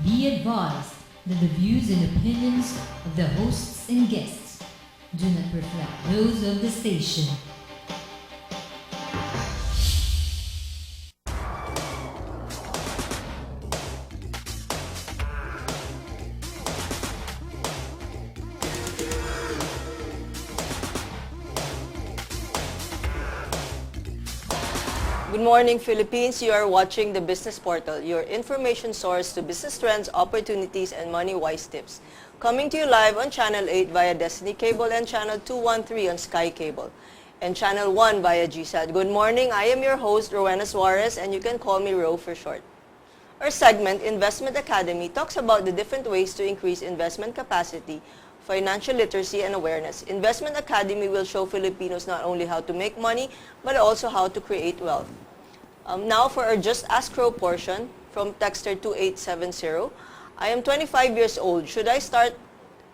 Be advised that the views and opinions of the hosts and guests do not reflect those of the station. Good morning, Philippines. You are watching the Business Portal, your information source to business trends, opportunities, and money-wise tips. Coming to you live on Channel 8 via Destiny Cable and Channel 213 on Sky Cable and Channel 1 via GSAT. Good morning. I am your host, Rowena Suarez, and you can call me Ro for short. Our segment, Investment Academy, talks about the different ways to increase investment capacity, financial literacy, and awareness. Investment Academy will show Filipinos not only how to make money, but also how to create wealth. Now for our Just Ask Ro portion from Texter 2870. I am 25 years old. Should I start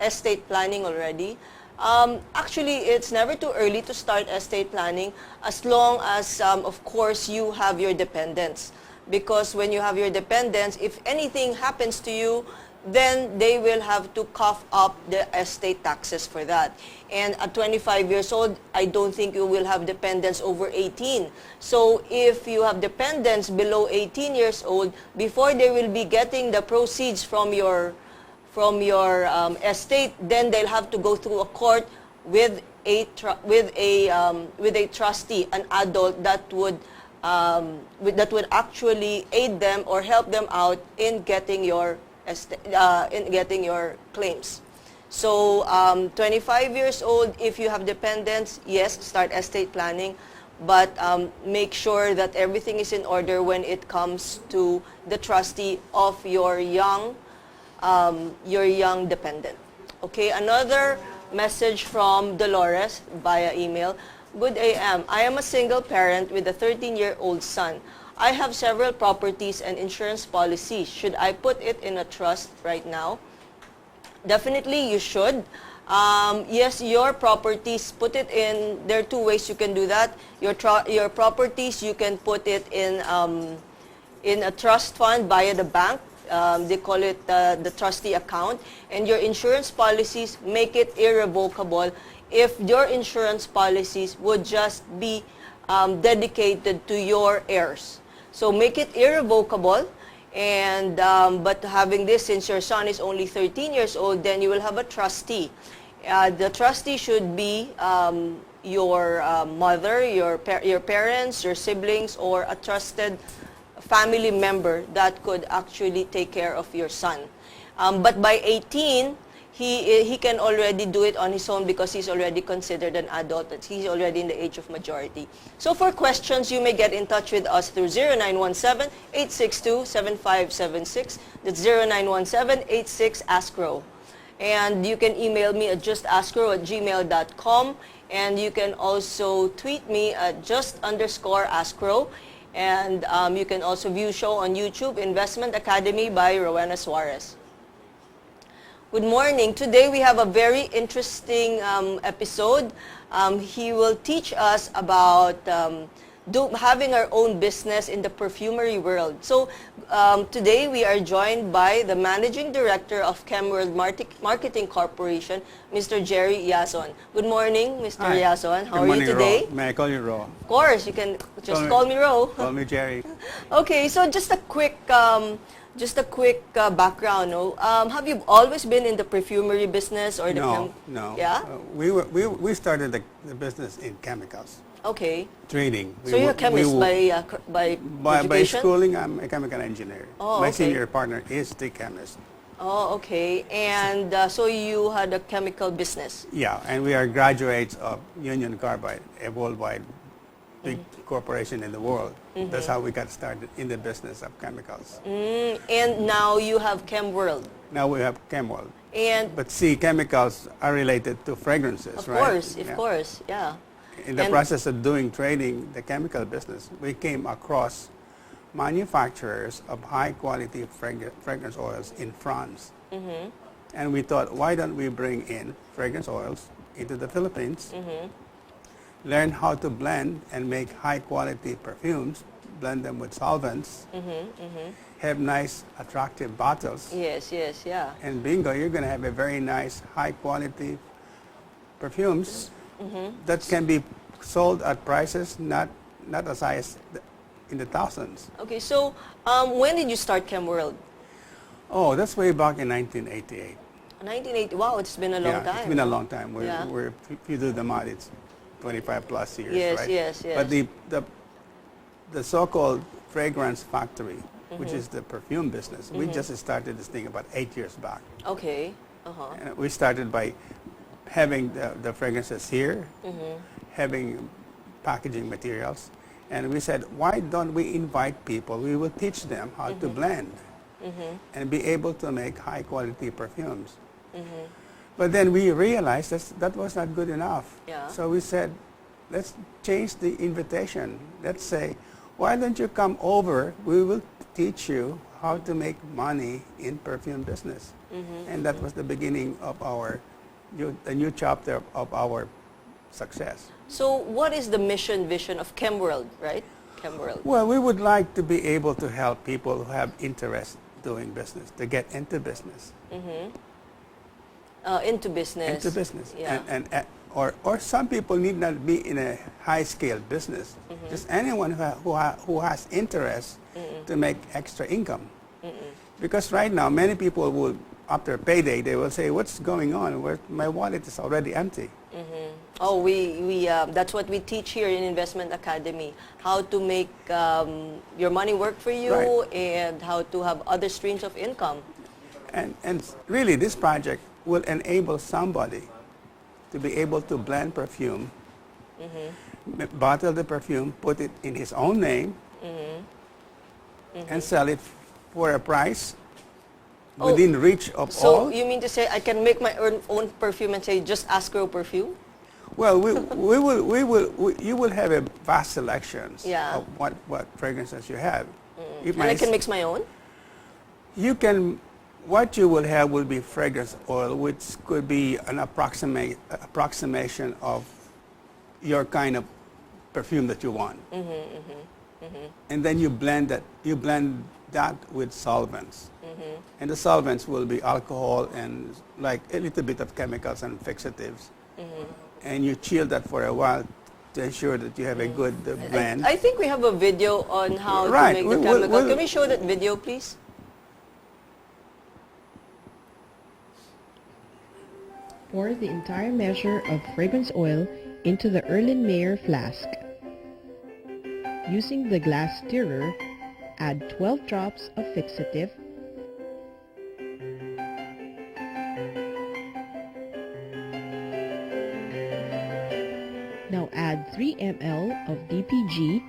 estate planning already? Actually, it's never too early to start estate planning as long as, of course, you have your dependents. Because when you have your dependents, if anything happens to you, then they will have to cough up the estate taxes for that. And at 25 years old, I don't think you will have dependents over 18. So if you have dependents below 18 years old, before they will be getting the proceeds from your estate, then they'll have to go through a court with a trustee, an adult that would actually aid them or help them out in getting your claims. So 25 years old, if you have dependents, yes, start estate planning, but make sure that everything is in order when it comes to the trustee of your young dependent. Okay, another message from Dolores via email. Good AM. I am a single parent with a 13-year-old son. I have several properties and insurance policies. Should I put it in a trust right now? Definitely you should. Yes, your properties, put it in, there are two ways you can do that. Your properties, you can put it in a trust fund via the bank. They call it the trustee account. And your insurance policies, make it irrevocable if your insurance policies would just be dedicated to your heirs. So make it irrevocable, and but having this, since your son is only 13 years old, then you will have a trustee. The trustee should be your mother, your parents, your siblings, or a trusted family member that could actually take care of your son. But by 18, he can already do it on his own because he's already considered an adult. He's already in the age of majority. So for questions, you may get in touch with us through 0917-862-7576. That's 0917-86-AskRo. And you can email me at justaskro@gmail.com. And you can also tweet me at just_askro. And you can also view show on YouTube, Investment Academy by Rowena Suarez. Good morning. Today we have a very interesting episode. He will teach us about having our own business in the perfumery world. So today we are joined by the Managing Director of ChemWorld Marketing Corporation, Mr. Jerry Yason. Good morning, Mr. Hi. Yason. How Good are you morning, today? Ro. May I call you Ro? Of course, you can just call me Ro. Call me Jerry. Okay, so just a quick background. No? Have you always been in the perfumery business or the No. Yeah. We started the business in chemicals. Okay. Trading. So you're a chemist by by education? schooling. I'm a chemical engineer. Oh, My okay. senior partner is the chemist. Oh, okay. And so you had a chemical business. Yeah, and we are graduates of Union Carbide, a worldwide big corporation in the world. That's how we got started in the business of chemicals. And now you have ChemWorld. Now we have ChemWorld. And But see, chemicals are related to fragrances, of right? course, of Yeah. course, yeah. In the And- process of doing trading, the chemical business, we came across manufacturers of high-quality fragrance oils in France. And we thought, why don't we bring in fragrance oils into the Philippines, learn how to blend and make high-quality perfumes blend them with solvents, have nice, attractive bottles, Yes, yes, yeah. and bingo, you're going to have a very nice, high-quality perfumes that can be sold at prices not as high as in the thousands. Okay, so when did you start ChemWorld? Oh, that's way back in 1988. 1980. Wow, it's been a long time. It's been a long time. Yeah. If you do the math, it's 25 plus years, Yes, right? yes, yes. But the so-called fragrance factory, which is the perfume business, we just started this thing about 8 years back. Okay. And we started by having the fragrances here, having packaging materials, and we said, why don't we invite people? We will teach them how to blend and be able to make high-quality perfumes. But then we realized that was not good enough. Yeah. So we said, let's change the invitation. Let's say, why don't you come over? We will teach you how to make money in perfume business. And that was the beginning of the new chapter of our success. So what is the mission, vision of ChemWorld, right? ChemWorld. Well, we would like to be able to help people who have interest doing business, to get into business. Into business. Into business. Yeah. Or some people need not be in a high-scale business. Just anyone who has interest to make extra income. Because right now, many people will, after payday, they will say, what's going on? My wallet is already empty. Oh, that's what we teach here in Investment Academy, how to make your money work for you, Right. and how to have other streams of income. And really, this project will enable somebody to be able to blend perfume, bottle the perfume, put it in his own name, and sell it for a price within reach of So all. you mean to say I can make my own perfume and say just Ascro perfume? Well, you will have a vast selections Yeah. of what fragrances you have. You And I can mix my own? You can, what you will have will be fragrance oil, which could be an approximation of your kind of perfume that you want. And then you blend that with solvents. And the solvents will be alcohol and like a little bit of chemicals and fixatives. And you chill that for a while to ensure that you have a good blend. I think we have a video on how Right. to make the chemical. Can we show that video, please? Pour the entire measure of fragrance oil into the Erlenmeyer flask. Using the glass stirrer, add 12 drops of fixative, now add 3 ml of DPG,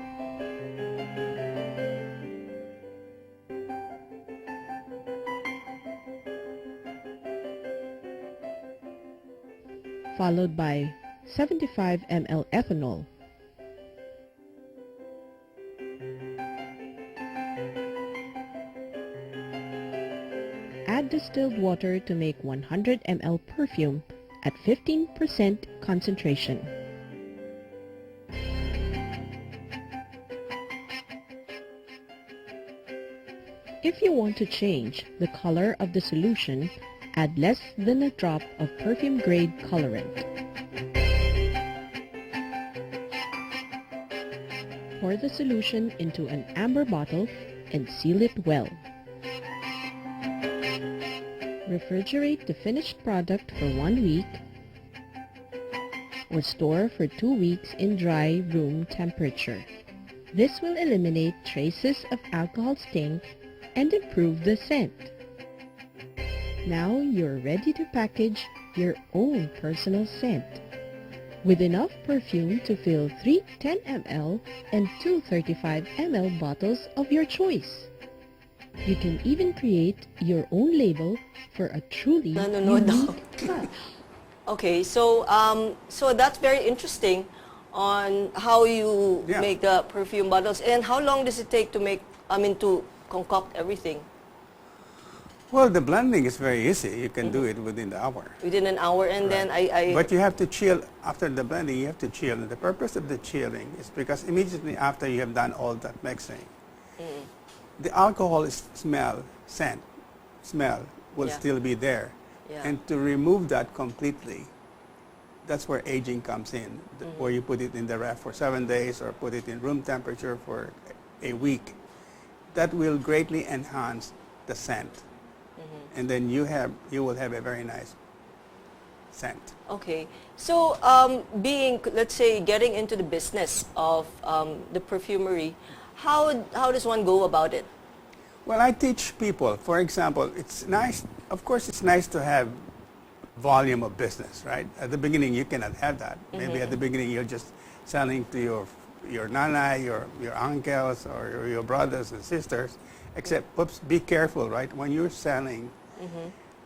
followed by 75 ml ethanol. Add distilled water to make 100 ml perfume at 15% concentration. If you want to change the color of the solution, add less than a drop of perfume-grade colorant. Pour the solution into an amber bottle and seal it well. Refrigerate the finished product for 1 week or store for 2 weeks in dry room temperature. This will eliminate traces of alcohol sting and improve the scent. Now you're ready to package your own personal scent. With enough perfume to fill 3 10 ml and 2 35 ml bottles of your choice. You can even create your own label for a truly unique touch. Okay, so so that's very interesting on how you Yeah. make the perfume bottles. And how long does it take to make, to concoct everything? Well, the blending is very easy. You can do it within the hour. Within an hour, and then I But you have to chill after the blending. You have to chill. And the purpose of the chilling is because immediately after you have done all that mixing, the alcohol smell will Yeah. still be there. Yeah. And to remove that completely, that's where aging comes in, where you put it in the ref for 7 days or put it in room temperature for a week. That will greatly enhance the scent. And then you will have a very nice scent. Okay. So, let's say, getting into the business of the perfumery, how does one go about it? Well, I teach people, for example, it's nice, of course it's nice to have volume of business, right? At the beginning you cannot have that. Maybe at the beginning you're just selling to your nana, your uncles, or your brothers and sisters, except, oops, be careful, right? When you're selling,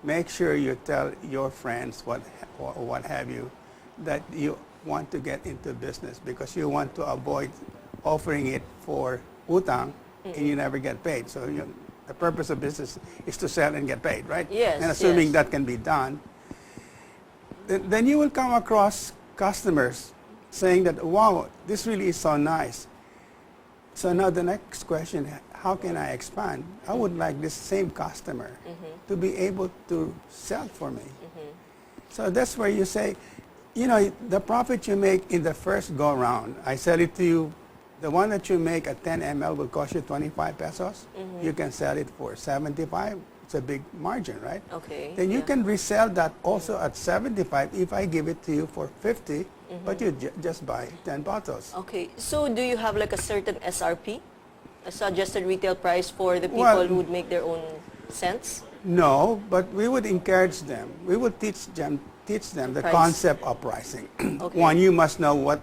make sure you tell your friends what have you, that you want to get into business because you want to avoid offering it for utang and you never get paid. So the purpose of business is to sell and get paid, right? Yes. And assuming yes. that can be done, then you will come across customers saying that, wow, this really is so nice. So now the next question, how can I expand? I would like this same customer to be able to sell for me. So that's where you say, the profit you make in the first go round, I sell it to you, the one that you make at 10 ml will cost you 25 pesos. You can sell it for 75. It's a big margin, right? Okay. Then you can resell that also at 75 if I give it to you for 50, but you just buy 10 bottles. Okay. So, do you have like a certain SRP, a suggested retail price for the people Well, who would make their own scents? No, but we would encourage them. We would teach them the Price. concept of pricing. Okay. One, you must know what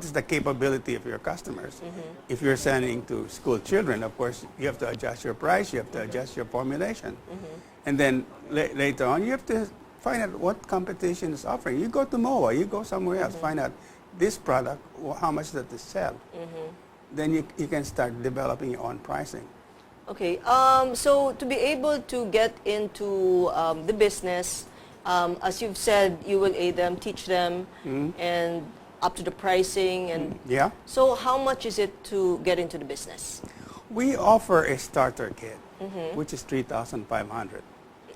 is the capability of your customers. If you're selling to school children, of course, you have to adjust your price, you have to adjust your formulation. And then later on, you have to find out what competition is offering. You go to MOA, you go somewhere else, find out this product, how much does it sell. Then you can start developing your own pricing. Okay. So, to be able to get into the business, as you've said, you will aid them, teach them, and up to the pricing. And Yeah. so, how much is it to get into the business? We offer a starter kit, which is 3,500.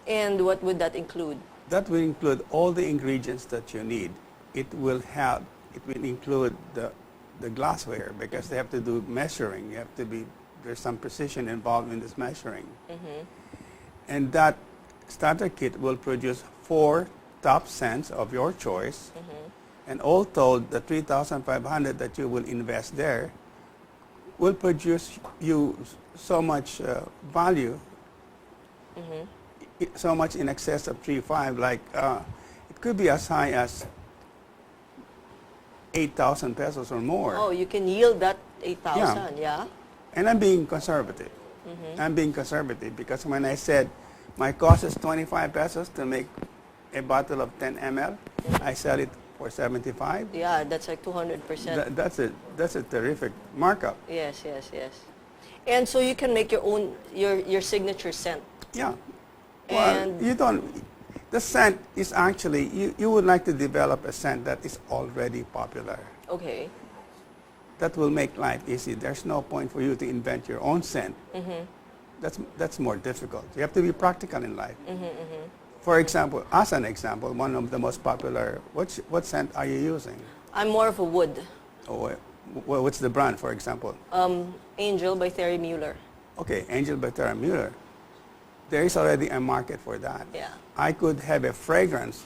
And what would that include? That will include all the ingredients that you need. It will include the glassware because they have to do measuring. There's some precision involved in this measuring. And that starter kit will produce 4 top scents of your choice. And all told, the 3,500 that you will invest there will produce you so much value, so much in excess of 3.5. Like it could be as high as 8,000 pesos or more. Oh, you can yield that 8,000, yeah? And I'm being conservative. I'm being conservative because when I said my cost is 25 pesos to make a bottle of 10 ml, I sell it for 75. Yeah, that's like 200%. That's a terrific markup. Yes. And so you can make your own, your signature scent. Yeah. Well, And- you don't. The scent is actually, you would like to develop a scent that is already popular. Okay. That will make life easy. There's no point for you to invent your own scent. That's more difficult. You have to be practical in life. For example, as an example, one of the most popular, what scent are you using? I'm more of a wood. Oh, what's the brand, for example? Angel by Terry Mueller. Okay, Angel by Terra Mueller. There is already a market for that. Yeah. I could have a fragrance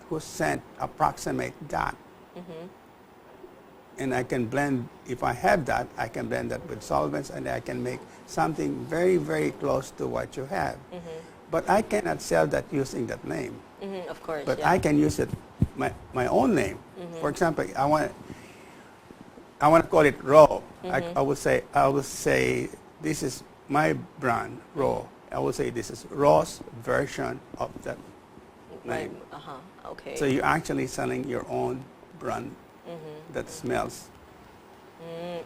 whose scent approximate that. And I can blend, if I have that, I can blend that with solvents and I can make something very, very close to what you have. But I cannot sell that using that name. Of course, But yeah. I can use it, my own name. For example, I want to call it Raw. I will say this is my brand, Raw. I will say this is Raw's version of that name. Okay. So you're actually selling your own brand that smells.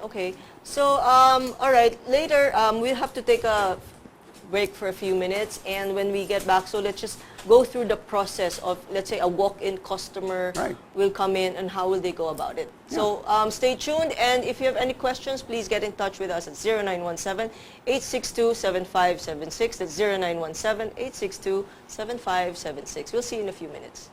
Okay. So, all right. Later, we'll have to take a break for a few minutes, and when we get back, so let's just go through the process of, let's say, a walk-in customer Right. will come in and how will they go about it. So stay tuned, and if you have any questions, please get in touch with us at 0917-862-7576. That's 0917-862-7576. We'll see you in a few minutes.